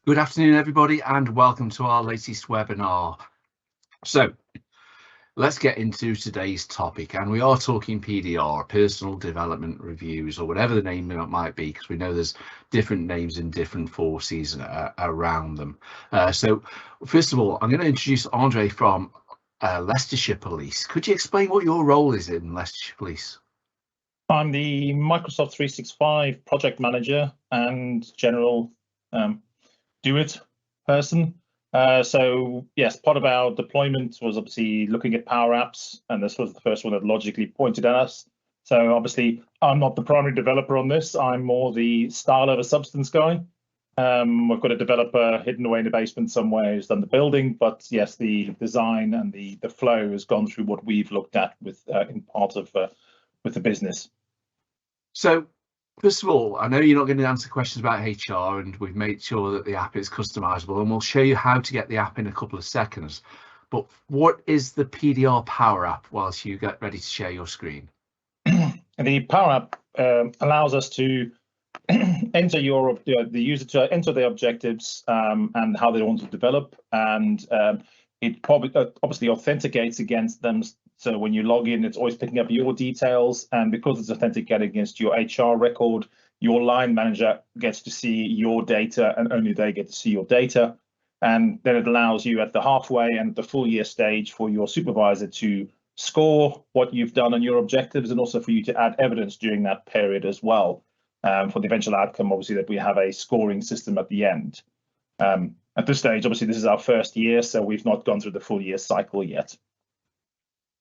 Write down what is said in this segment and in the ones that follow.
Good afternoon, everybody, and welcome to our latest webinar. So let's get into today's topic, and we are talking PDR, personal development reviews, or whatever the name might be, because we know there's different names in different forces around them. So first of all, I'm going to introduce Andre from Leicestershire Police. Could you explain what your role is in Leicestershire Police? I'm the Microsoft 365 project manager and general do-it person. So yes, part of our deployment was obviously looking at Power Apps, and this was the first one that logically pointed at us. So obviously, I'm not the primary developer on this. I'm more the style over substance guy. We've got a developer hidden away in the basement somewhere who's done the building, but yes, the design and the flow has gone through what we've looked at with in part of with the business. So first of all, I know you're not going to answer questions about HR, and we've made sure that the app is customizable, and we'll show you how to get the app in a couple of seconds. But what is the PDR Power App whilst you get ready to share your screen? The Power App allows us to enter the user to enter their objectives and how they want to develop, and it probably obviously authenticates against them. So when you log in, it's always picking up your details, and because it's authenticated against your HR record, your line manager gets to see your data, and only they get to see your data. And then it allows you at the halfway and the full year stage for your supervisor to score what you've done on your objectives, and also for you to add evidence during that period as well. For the eventual outcome, obviously, that we have a scoring system at the end. At this stage, obviously, this is our first year, so we've not gone through the full year cycle yet.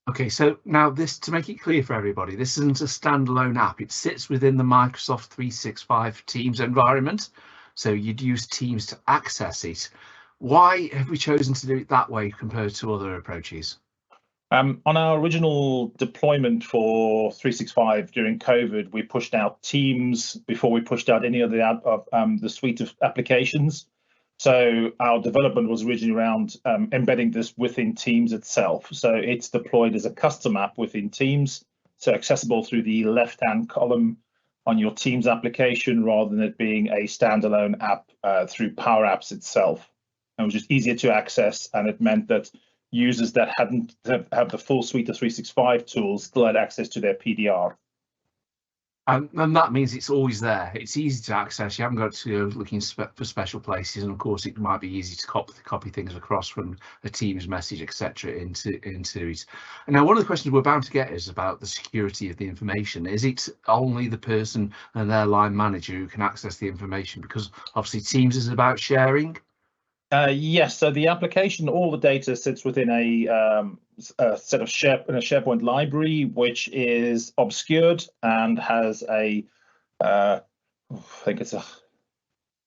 Okay, so now this, to make it clear for everybody, this isn't a standalone app. It sits within the Microsoft 365 Teams environment, so you'd use Teams to access it. Why have we chosen to do it that way compared to other approaches? On our original deployment for 365 during COVID, we pushed out Teams before we pushed out any of the suite of applications. So our development was originally around embedding this within Teams itself. So it's deployed as a custom app within Teams, so accessible through the left-hand column on your Teams application, rather than it being a standalone app through Power Apps itself. It was just easier to access, and it meant that users that hadn't have the full suite of 365 tools still had access to their PDR. And that means it's always there. It's easy to access. You haven't got to go looking for special places, and of course it might be easy to copy things across from a Teams message, etc., into it. And now one of the questions we're bound to get is about the security of the information. Is it only the person and their line manager who can access the information? Because obviously Teams is about sharing. Yes, so the application, all the data sits within a set of SharePoint library, which is obscured and has a, I think it's a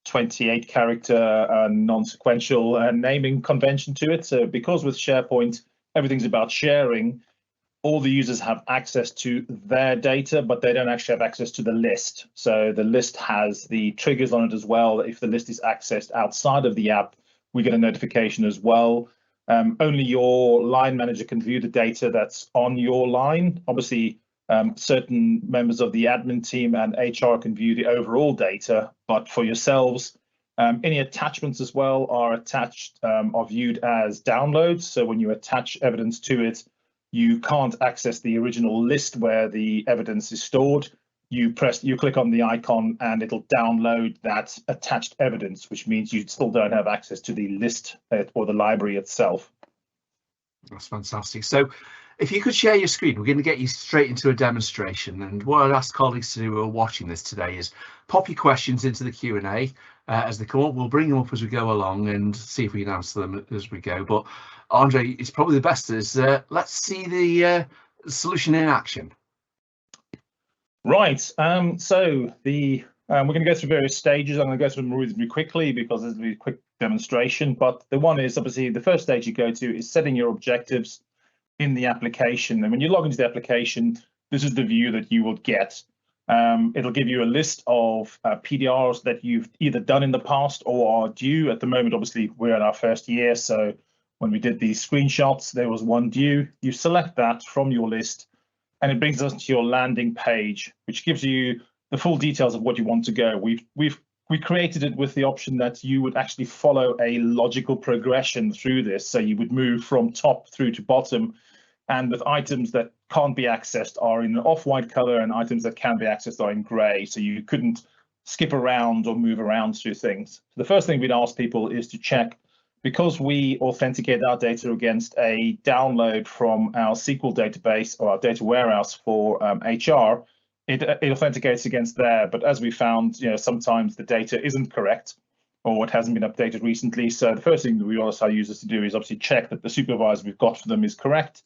28-character non-sequential naming convention to it. So because with SharePoint, everything's about sharing, all the users have access to their data, but they don't actually have access to the list. So the list has the triggers on it as well. If the list is accessed outside of the app, we get a notification as well. Only your line manager can view the data that's on your line. Obviously, certain members of the admin team and HR can view the overall data, but for yourselves, any attachments as well are viewed as downloads. So when you attach evidence to it, you can't access the original list where the evidence is stored. You click on the icon and it'll download that attached evidence, which means you still don't have access to the list or the library itself. That's fantastic. So if you could share your screen, we're going to get you straight into a demonstration. And what I'd ask colleagues to do who are watching this today is pop your questions into the Q&A as they come up. We'll bring them up as we go along and see if we can answer them as we go. But Andre, it's probably the best is let's see the solution in action. Right, so we're going to go through various stages. I'm going to go through them really quickly because this will be a quick demonstration. But the one is obviously the first stage you go to is setting your objectives in the application. And when you log into the application, this is the view that you will get. It'll give you a list of PDRs that you've either done in the past or are due. At the moment, obviously, we're in our first year. So when we did these screenshots, there was one due. You select that from your list, and it brings us to your landing page, which gives you the full details of what you want to go. We've we created it with the option that you would actually follow a logical progression through this. So you would move from top through to bottom, and with items that can't be accessed are in an off-white color, and items that can be accessed are in gray. So you couldn't skip around or move around through things. So the first thing we'd ask people is to check, because we authenticate our data against a download from our SQL database or our data warehouse for HR, it authenticates against there. But as we found, sometimes the data isn't correct or it hasn't been updated recently. So the first thing that we ask our users to do is obviously check that the supervisor we've got for them is correct.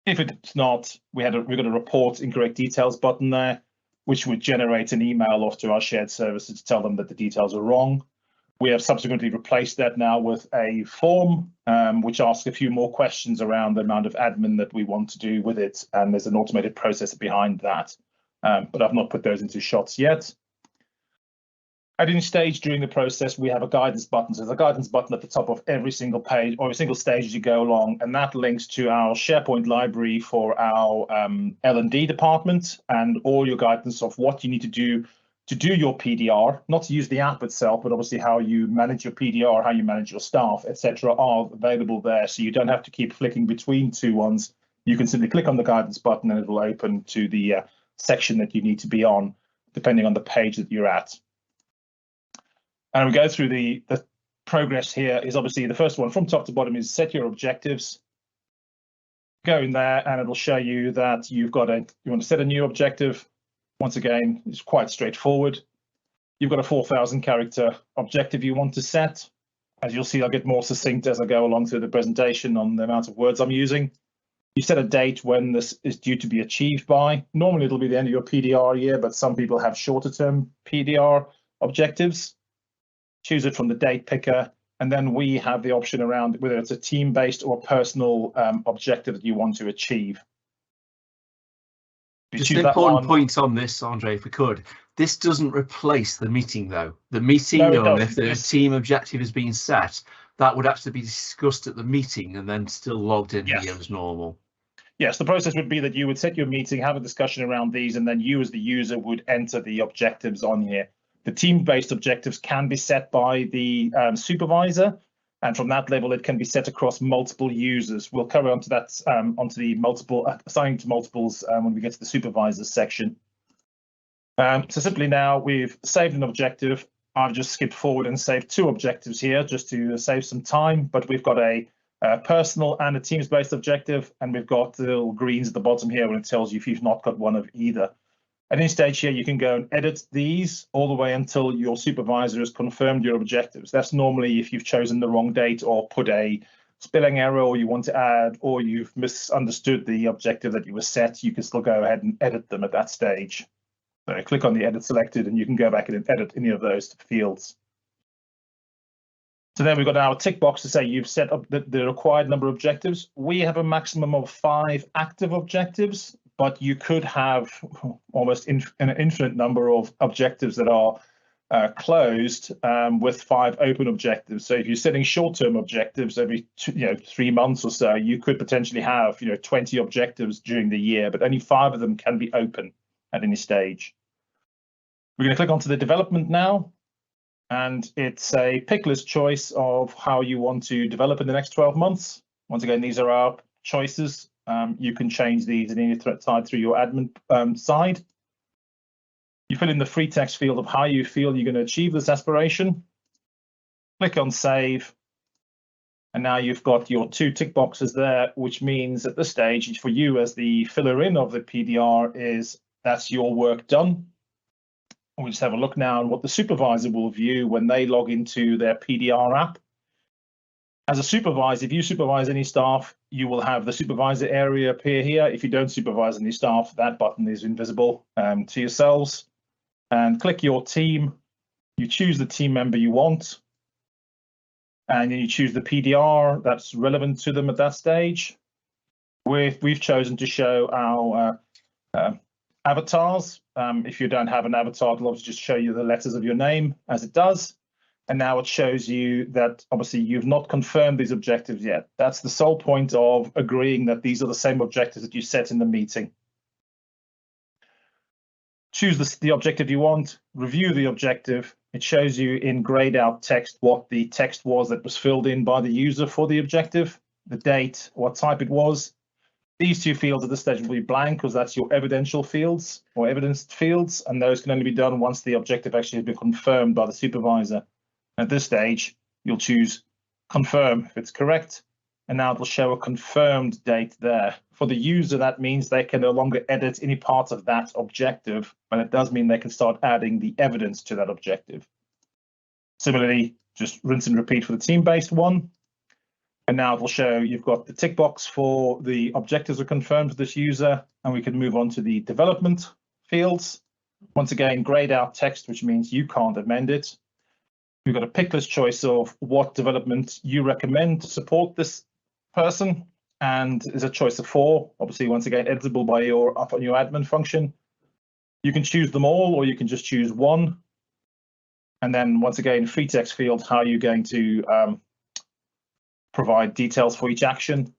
If it's not, we've got a report incorrect details button there, which would generate an email off to our shared services to tell them that the details are wrong. We have subsequently replaced that now with a form, which asks a few more questions around the amount of admin that we want to do with it. And there's an automated processor behind that. But I've not put those into shots yet. At any stage during the process, we have a guidance button. So there's a guidance button at the top of every single page or every single stage as you go along, and that links to our SharePoint library for our L&D department and all your guidance of what you need to do your PDR, not to use the app itself, but obviously how you manage your PDR, how you manage your staff, etc., are available there. So you don't have to keep flicking between two ones. You can simply click on the guidance button and it will open to the section that you need to be on, depending on the page that you're at. And we go through the progress here is obviously the first one from top to bottom is set your objectives. Go in there and it'll show you that you want to set a new objective. Once again, it's quite straightforward. You've got a 4,000 character objective you want to set. As you'll see, I'll get more succinct as I go along through the presentation on the amount of words I'm using. You set a date when this is due to be achieved by. Normally it'll be the end of your PDR year, but some people have shorter term PDR objectives. Choose it from the date picker, and then we have the option around whether it's a team-based or personal objective that you want to achieve. Just an important point on this, Andre, if we could. This doesn't replace the meeting, though. The meeting, if the team objective is being set, that would actually be discussed at the meeting and then still logged in here as normal. Yes, the process would be that you would set your meeting, have a discussion around these, and then you as the user would enter the objectives on here. The team-based objectives can be set by the supervisor, and from that level, it can be set across multiple users. We'll cover onto that, onto the assigning to multiples when we get to the supervisors section. So simply now we've saved an objective. I've just skipped forward and saved two objectives here just to save some time, but we've got a personal and a teams-based objective, and we've got the little greens at the bottom here when it tells you if you've not got one of either. At any stage here, you can go and edit these all the way until your supervisor has confirmed your objectives. That's normally if you've chosen the wrong date or put a spelling error or you want to add or you've misunderstood the objective that you were set, you can still go ahead and edit them at that stage. So click on the edit selected and you can go back and edit any of those fields. So then we've got our tick box to say you've set up the required number of objectives. We have a maximum of 5 active objectives, but you could have almost an infinite number of objectives that are closed with 5 open objectives. So if you're setting short-term objectives every 3 months or so, you could potentially have 20 objectives during the year, but only 5 of them can be open at any stage. We're going to click onto the development now, and it's a pickless choice of how you want to develop in the next 12 months. Once again, these are our choices. You can change these in any side through your admin side. You fill in the free text field of how you feel you're going to achieve this aspiration. Click on save. And now you've got your 2 tick boxes there, which means at this stage for you as the filler in of the PDR is that's your work done. We'll just have a look now on what the supervisor will view when they log into their PDR app. As a supervisor, if you supervise any staff, you will have the supervisor area appear here. If you don't supervise any staff, that button is invisible to yourselves. And click your team. You choose the team member you want. And then you choose the PDR that's relevant to them at that stage. We've chosen to show our avatars. If you don't have an avatar, it'll obviously just show you the letters of your name as it does. And now it shows you that obviously you've not confirmed these objectives yet. That's the sole point of agreeing that these are the same objectives that you set in the meeting. choose the objective you want, review the objective. It shows you in grayed out text what the text was that was filled in by the user for the objective, the date, what type it was. These two fields at this stage will be blank because that's your evidential fields or evidenced fields, and those can only be done once the objective actually has been confirmed by the supervisor. At this stage, you'll choose confirm if it's correct, and now it will show a confirmed date there. For the user, that means they can no longer edit any part of that objective, but it does mean they can start adding the evidence to that objective. Similarly, just rinse and repeat for the team-based one. And now it will show you've got the tick box for the objectives are confirmed for this user, and we can move on to the development fields. Once again, grayed out text, which means you can't amend it. We've got a pickless choice of what development you recommend to support this person, and there's a choice of 4, obviously once again editable by up on your admin function. You can choose them all, or you can just choose one. And then once again, free text field, how you're going to provide details for each action.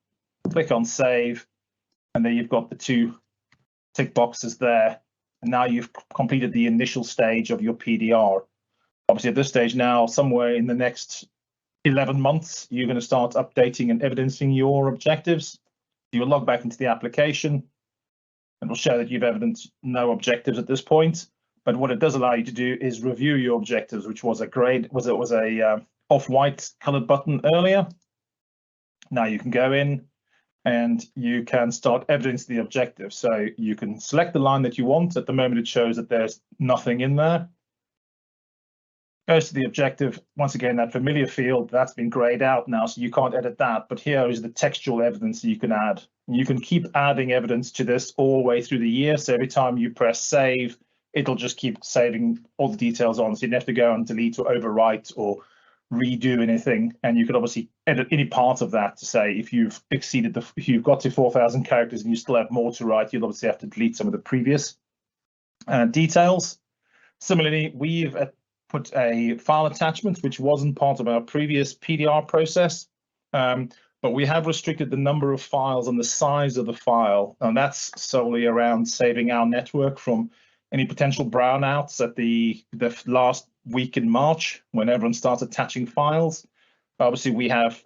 Click on save, and then you've got the 2 tick boxes there. And now you've completed the initial stage of your PDR. Obviously at this stage now, somewhere in the next 11 months, you're going to start updating and evidencing your objectives. You will log back into the application, and will show that you've evidenced no objectives at this point. But what it does allow you to do is review your objectives, which was a off-white colored button earlier. Now you can go in and you can start evidencing the objective. So you can select the line that you want. At the moment, it shows that there's nothing in there. Goes to the objective. Once again, that familiar field, that's been grayed out now, so you can't edit that. But here is the textual evidence that you can add. You can keep adding evidence to this all the way through the year. So every time you press save, it'll just keep saving all the details on. So you don't have to go and delete or overwrite or redo anything. And you could obviously edit any part of that to say if you've exceeded if you've got to 4,000 characters and you still have more to write, you'll obviously have to delete some of the previous details. Similarly, we've put a file attachment, which wasn't part of our previous PDR process, but we have restricted the number of files and the size of the file, and that's solely around saving our network from any potential brownouts at the last week in March when everyone starts attaching files. Obviously, we have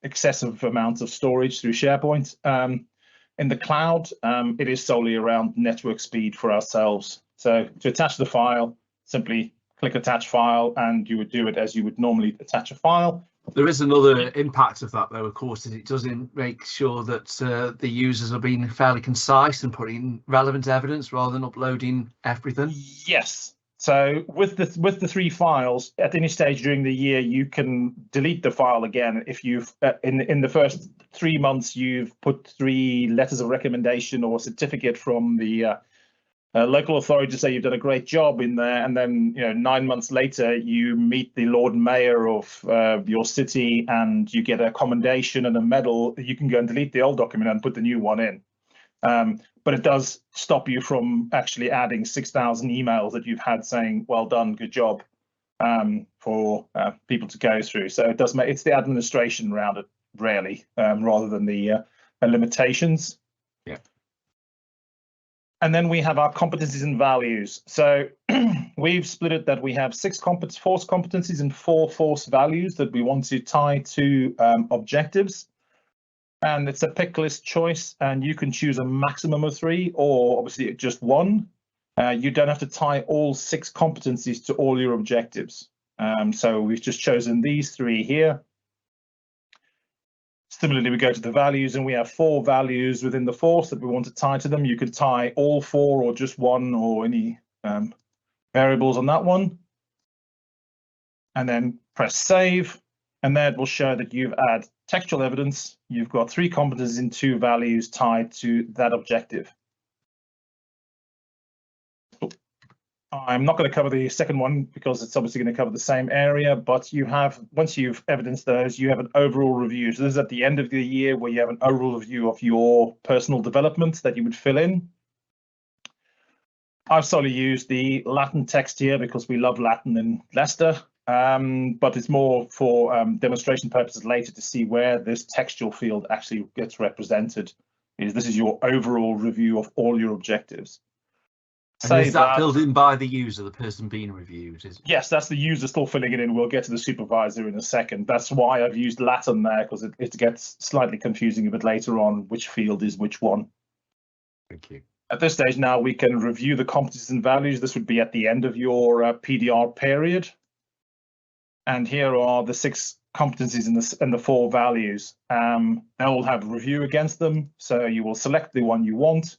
excessive amounts of storage through SharePoint. In the cloud, it is solely around network speed for ourselves. So to attach the file, simply click attach file, and you would do it as you would normally attach a file. There is another impact of that, though, of course, is it doesn't make sure that the users are being fairly concise and putting relevant evidence rather than uploading everything. Yes. So with the 3 files, at any stage during the year, you can delete the file again if you've in the first 3 months you've put 3 letters of recommendation or certificate from the local authority to say you've done a great job in there, and then 9 months later you meet the Lord Mayor of your city and you get a commendation and a medal. You can go and delete the old document and put the new one in. But it does stop you from actually adding 6,000 emails that you've had saying well done, good job, for people to go through. So it does make it's the administration around it really, rather than the limitations. Yeah. And then we have our competencies and values. So we've split it that we have 6 force competencies and 4 force values that we want to tie to objectives. And it's a pick list choice, and you can choose a maximum of 3 or obviously just 1. You don't have to tie all 6 competencies to all your objectives. So we've just chosen these 3 here. Similarly, we go to the values, and we have 4 values within the force that we want to tie to them. You could tie all 4 or just 1 or any variables on that one. And then press save, and that will show that you've added textual evidence. You've got 3 competencies and 2 values tied to that objective. I'm not going to cover the second one because it's obviously going to cover the same area, but you have, once you've evidenced those, you have an overall review. So this is at the end of the year where you have an overall review of your personal development that you would fill in. I've solely used the Latin text here because we love Latin in Leicester, but it's more for demonstration purposes later to see where this textual field actually gets represented. This is your overall review of all your objectives. And Save is that that. filled in by the user, the person being reviewed? Yes, that's the user still filling it in. We'll get to the supervisor in a second. That's why I've used Latin there, because it gets slightly confusing a bit later on which field is which one. Thank you. At this stage now, we can review the competencies and values. This would be at the end of your PDR period. And here are the 6 competencies and the 4 values. They all have review against them. So you will select the one you want.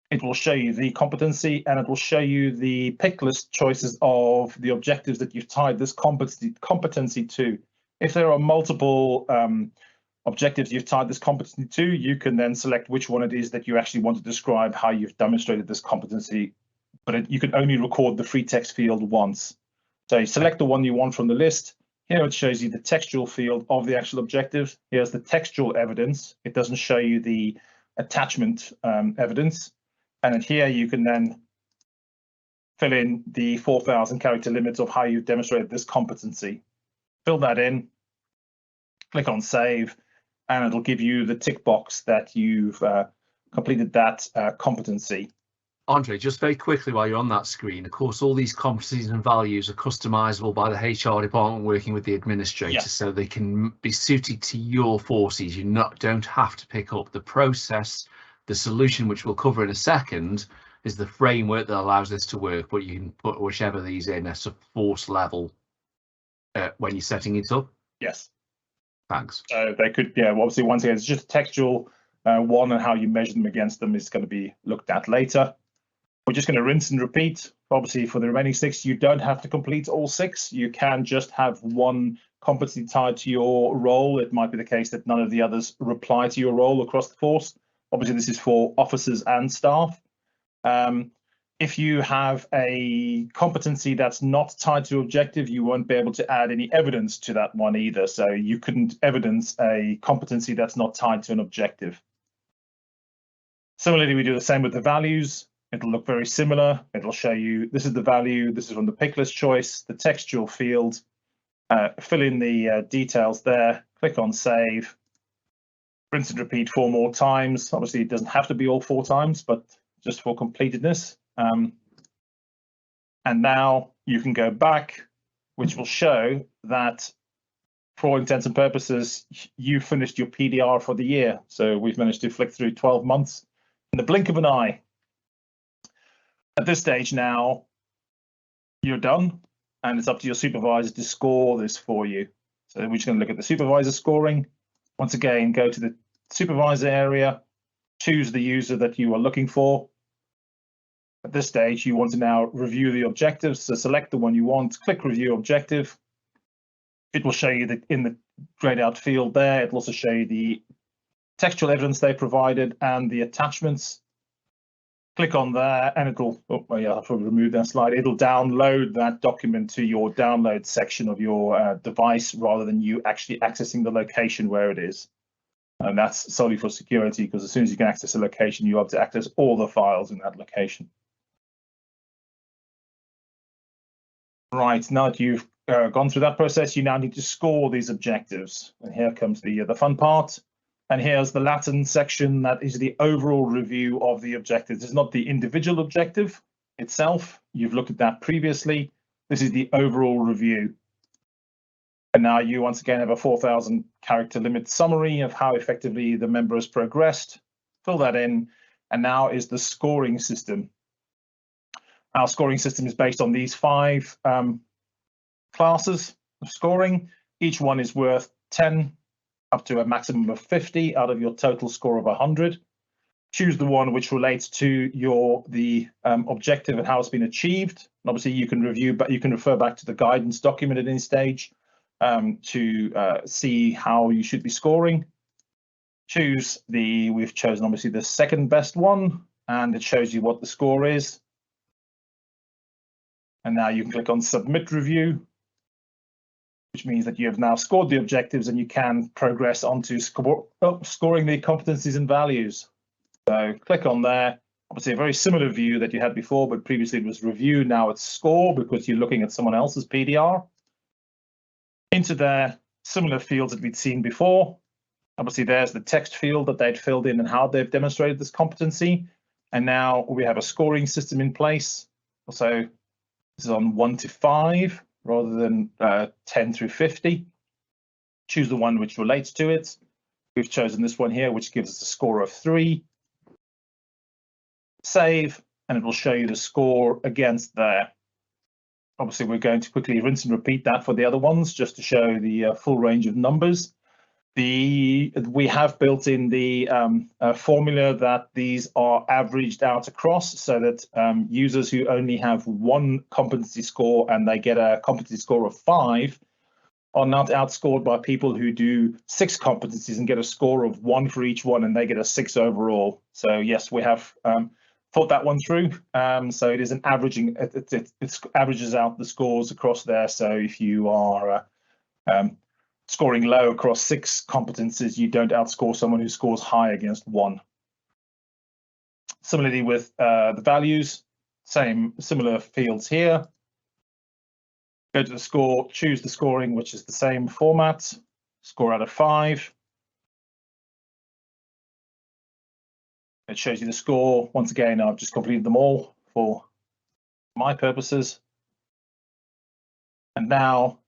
It will show you the competency, and it will show you the pick list choices of the objectives that you've tied this competency to. If there are multiple objectives you've tied this competency to, you can then select which one it is that you actually want to describe how you've demonstrated this competency, but you can only record the free text field once. So you select the one you want from the list. Here it shows you the textual field of the actual objective. Here's the textual evidence. It doesn't show you the attachment evidence. And here you can then fill in the 4,000 character limits of how you've demonstrated this competency. Fill that in, click on save, and it'll give you the tick box that you've completed that competency. Andre, just very quickly while you're on that screen, of course, all these competencies and values are customizable by the HR department working with the administrator, so they can be suited to your forces. You don't have to pick up the process. The solution, which we'll cover in a second, is the framework that allows this to work, but you can put whichever of these in as a force level when you're setting it up. Yes. Thanks. So they could, obviously, once again, it's just a textual one, and how you measure them against them is going to be looked at later. We're just going to rinse and repeat. Obviously, for the remaining 6, you don't have to complete all 6. You can just have one competency tied to your role. It might be the case that none of the others reply to your role across the force. Obviously, this is for officers and staff. If you have a competency that's not tied to objective, you won't be able to add any evidence to that one either. So you couldn't evidence a competency that's not tied to an objective. Similarly, we do the same with the values. It'll look very similar. It'll show you this is the value, this is from the pick list choice, the textual field, fill in the details there, click on save. Rinse and repeat 4 more times. Obviously, it doesn't have to be all 4 times, but just for completedness. And now you can go back, which will show that for all intents and purposes, you finished your PDR for the year. So we've managed to flick through 12 months in the blink of an eye. At this stage now, you're done, and it's up to your supervisor to score this for you. So we're just going to look at the supervisor scoring. Once again, go to the supervisor area, choose the user that you are looking for. At this stage, you want to now review the objectives. So select the one you want, click review objective. It will show you that in the grayed out field there. It will also show you the textual evidence they provided and the attachments. Click on there and it'll, I'll probably remove that slide. It'll download that document to your download section of your device rather than you actually accessing the location where it is. And that's solely for security, because as soon as you can access a location, you have to access all the files in that location. Right, now that you've gone through that process, you now need to score these objectives. And here comes the fun part. And here's the Latin section. That is the overall review of the objectives. It's not the individual objective itself. You've looked at that previously. This is the overall review. And now you once again have a 4,000 character limit summary of how effectively the member has progressed. Fill that in. And now is the scoring system. Our scoring system is based on these 5 classes of scoring. Each one is worth 10 up to a maximum of 50 out of your total score of 100. Choose the one which relates to the objective and how it's been achieved. And obviously, you can review, but you can refer back to the guidance document at any stage to see how you should be scoring. Choose we've chosen obviously the second best one, and it shows you what the score is. And now you can click on Submit Review, which means that you have now scored the objectives and you can progress onto scoring the competencies and values. So click on there. Obviously, a very similar view that you had before, but previously it was review. Now it's score because you're looking at someone else's PDR. Into their similar fields that we'd seen before. Obviously, there's the text field that they'd filled in and how they've demonstrated this competency. And now we have a scoring system in place. So this is on 1 to 5 rather than 10 through 50. Choose the one which relates to it. We've chosen this one here, which gives us a score of 3. Save, and it will show you the score against there. Obviously, we're going to quickly rinse and repeat that for the other ones, just to show the full range of numbers. We have built in the formula that these are averaged out across, so that users who only have 1 competency score and they get a competency score of 5 are not outscored by people who do 6 competencies and get a score of 1 for each one, and they get a 6 overall. So yes, we have thought that one through. So it is an averaging. It averages out the scores across there. So if you are scoring low across 6 competencies, you don't outscore someone who scores high against 1. Similarly with the values, similar fields here. Go to the score, choose the scoring, which is the same format, score out of 5. It shows you the score. Once again, I've just completed them all for my purposes. And now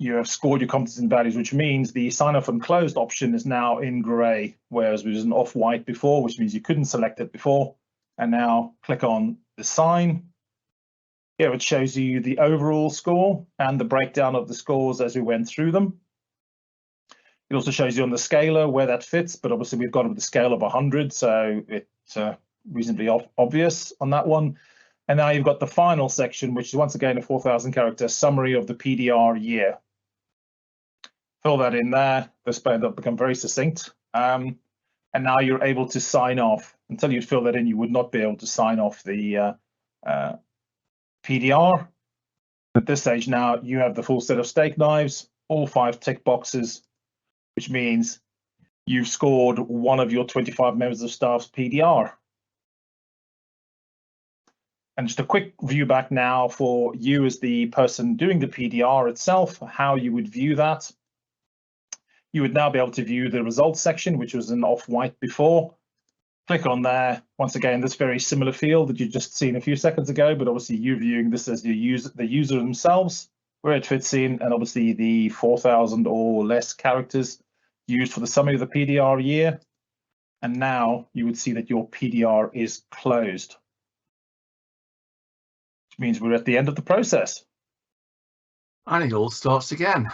you have scored your competency values, which means the sign off and closed option is now in gray, whereas it was an off-white before, which means you couldn't select it before. And now click on the sign. Here it shows you the overall score and the breakdown of the scores as we went through them. It also shows you on the scaler where that fits, but obviously we've got it with a scale of 100, so it's reasonably obvious on that one. And now you've got the final section, which is once again a 4,000 character summary of the PDR year. Fill that in there. This will become very succinct. And now you're able to sign off. Until you'd fill that in, you would not be able to sign off the PDR. At this stage now, you have the full set of steak knives, all 5 tick boxes, which means you've scored one of your 25 members of staff's PDR. And just a quick view back now for you as the person doing the PDR itself, how you would view that. You would now be able to view the results section, which was an off-white before. Click on there. Once again, this very similar field that you've just seen a few seconds ago, but obviously you're viewing this as the user themselves, where it fits in, and obviously the 4,000 or less characters used for the summary of the PDR year. And now you would see that your PDR is closed, which means we're at the end of the process. And it all starts again.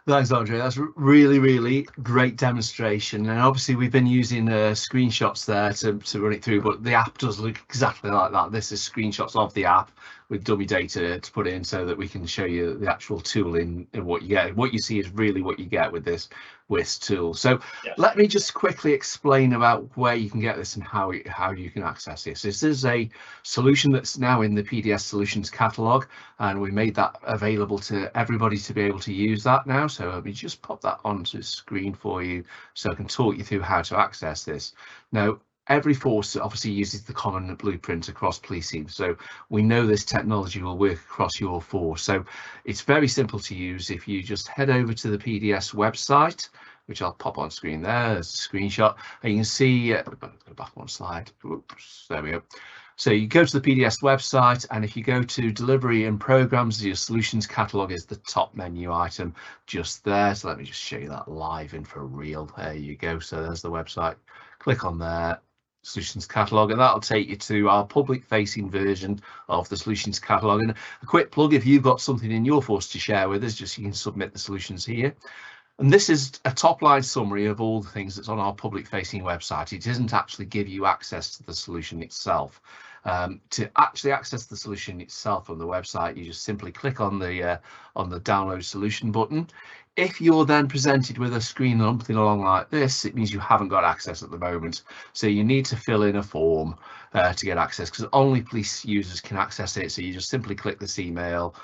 Thanks, Andre. That's really, really great demonstration. And obviously we've been using screenshots there to run it through, but the app does look exactly like that. This is screenshots of the app with dummy data to put in so that we can show you the actual tool in what you get. What you see is really what you get with this WIS tool. So yes. Let me just quickly explain about where you can get this and how you can access this. This is a solution that's now in the PDS Solutions Catalog, and we made that available to everybody to be able to use that now. So let me just pop that onto the screen for you so I can talk you through how to access this. Now, every force obviously uses the common blueprint across policing, so we know this technology will work across your force. So it's very simple to use. If you just head over to the PDS website, which I'll pop on screen there, there's a screenshot, and you can see, go back one slide, oops, there we go. So you go to the PDS website, and if you go to delivery and programs, your solutions catalog is the top menu item just there. So let me just show you that live and for real. There you go. So there's the website. Click on there, solutions catalog, and that'll take you to our public facing version of the solutions catalog. And a quick plug, if you've got something in your force to share with us, just you can submit the solutions here. And this is a top line summary of all the things that's on our public facing website. It doesn't actually give you access to the solution itself. To actually access the solution itself on the website, you just simply click on the download solution button. If you're then presented with a screen something along like this, it means you haven't got access at the moment. So you need to fill in a form to get access, because only police users can access it. So you just simply click this email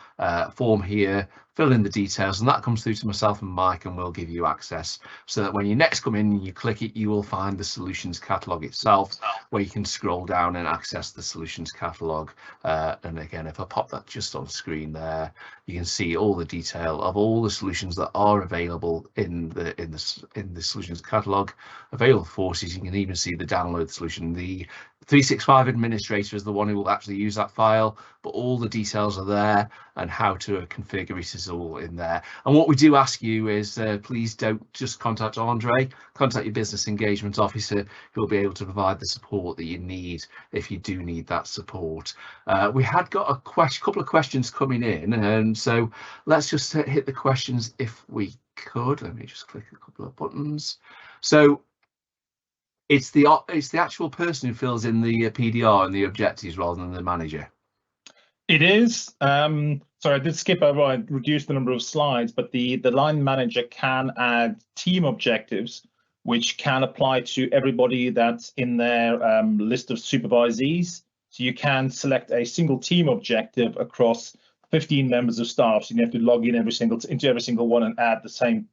form here, fill in the details, and that comes through to myself and Mike, and we'll give you access so that when you next come in and you click it, you will find the solutions catalog itself, where you can scroll down and access the solutions catalog. And again, if I pop that just on screen there, you can see all the detail of all the solutions that are are available in the solutions catalog, available forces. You can even see the download solution. The 365 administrator is the one who will actually use that file, but all the details are there, and how to configure it is all in there. And what we do ask you is please don't just contact Andre, contact your business engagement officer, who'll be able to provide the support that you need if you do need that support. We had got a couple of questions coming in, and so let's just hit the questions if we could. Let me just click a couple of buttons. So it's the actual person who fills in the PDR and the objectives rather than the manager. It is. Sorry, I did skip over. I reduced the number of slides, but the line manager can add team objectives, which can apply to everybody that's in their list of supervisees. So you can select a single team objective across 15 members of staff. So you have to log in into every single one and add the same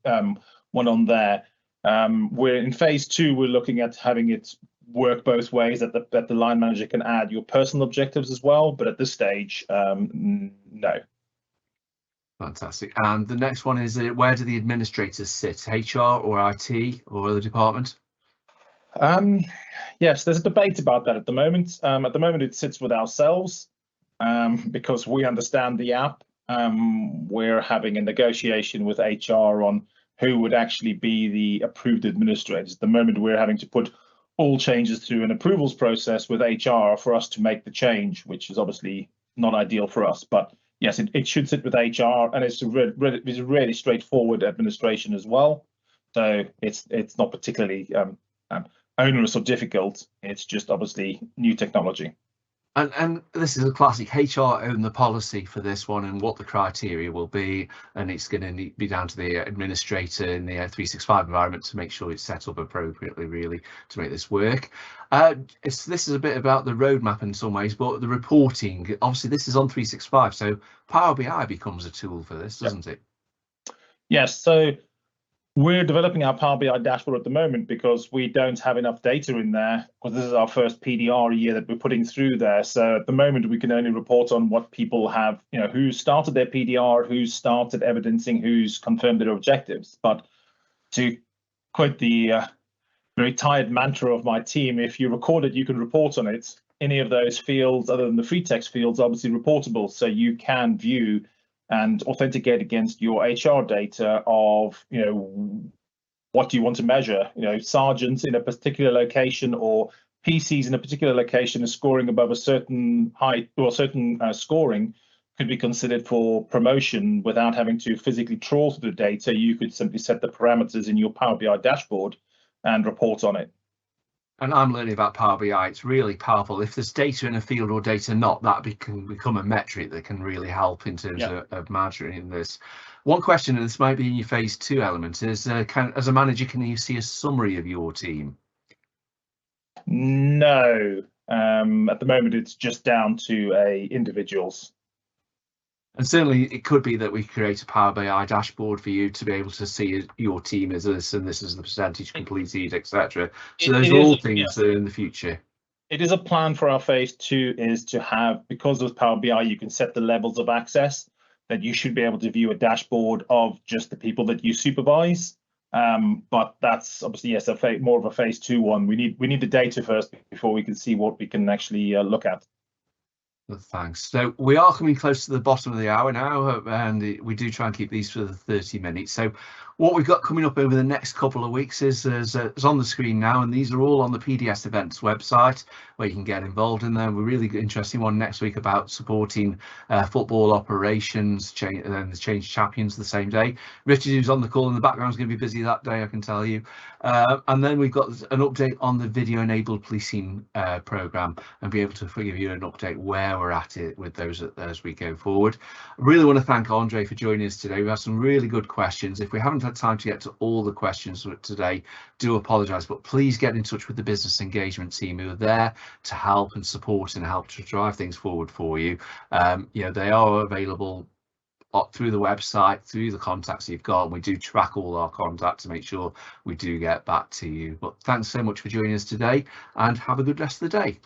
one on there. We're in phase 2. We're looking at having it work both ways, that the line manager can add your personal objectives as well, but at this stage, no. Fantastic. And the next one is, where do the administrators sit? HR or IT or other department? Yes, there's a debate about that at the moment. At the moment, it sits with ourselves because we understand the app. We're having a negotiation with HR on who would actually be the approved administrators. At the moment, we're having to put all changes through an approvals process with HR for us to make the change, which is obviously not ideal for us. But yes, it should sit with HR, and it's a really straightforward administration as well. So it's not particularly onerous or difficult. It's just obviously new technology. And this is a classic. HR own the policy for this one and what the criteria will be, and it's going to be down to the administrator in the 365 environment to make sure it's set up appropriately, really, to make this work. This is a bit about the roadmap in some ways, but the reporting, obviously this is on 365, so Power BI becomes a tool for this, doesn't it? Yes, so we're developing our Power BI dashboard at the moment because we don't have enough data in there, because this is our first PDR year that we're putting through there. So at the moment, we can only report on what people have, who started their PDR, who's started evidencing, who's confirmed their objectives. But to quote the very tired mantra of my team, if you record it, you can report on it. Any of those fields, other than the free text fields, are obviously reportable. So you can view and authenticate against your HR data of, what do you want to measure? Sergeants in a particular location or PCs in a particular location is scoring above a certain height or certain scoring could be considered for promotion without having to physically trawl through the data. You could simply set the parameters in your Power BI dashboard and report on it. And I'm learning about Power BI. It's really powerful. If there's data in a field or data not, that can become a metric that can really help in terms of measuring this. One question, and this might be in your phase 2 element, is as a manager, can you see a summary of your team? No. At the moment, it's just down to individuals. And certainly it could be that we create a Power BI dashboard for you to be able to see your team as this, and this is the percentage completed, etc. So those are all things that are in the future. It is a plan for our phase 2 is to have, because with Power BI, you can set the levels of access that you should be able to view a dashboard of just the people that you supervise. But that's obviously, yes, more of a phase 2 one. We need the data first before we can see what we can actually look at. Thanks. So we are coming close to the bottom of the hour now, and we do try and keep these for the 30 minutes. So what we've got coming up over the next couple of weeks is on the screen now, and these are all on the PDS events website where you can get involved in them. We're really interesting one next week about supporting football operations, and then the change champions the same day. Richard, who's on the call in the background, is going to be busy that day, I can tell you. And then we've got an update on the video enabled policing program, and be able to give you an update where we're at it with those as we go forward. I really want to thank Andre for joining us today. We have some really good questions. If we haven't had time to get to all the questions today, do apologise, but please get in touch with the business engagement team who are there to help and support and help to drive things forward for you. They are available through the website, through the contacts you've got, and we do track all our contacts to make sure we do get back to you. But thanks so much for joining us today, and have a good rest of the day.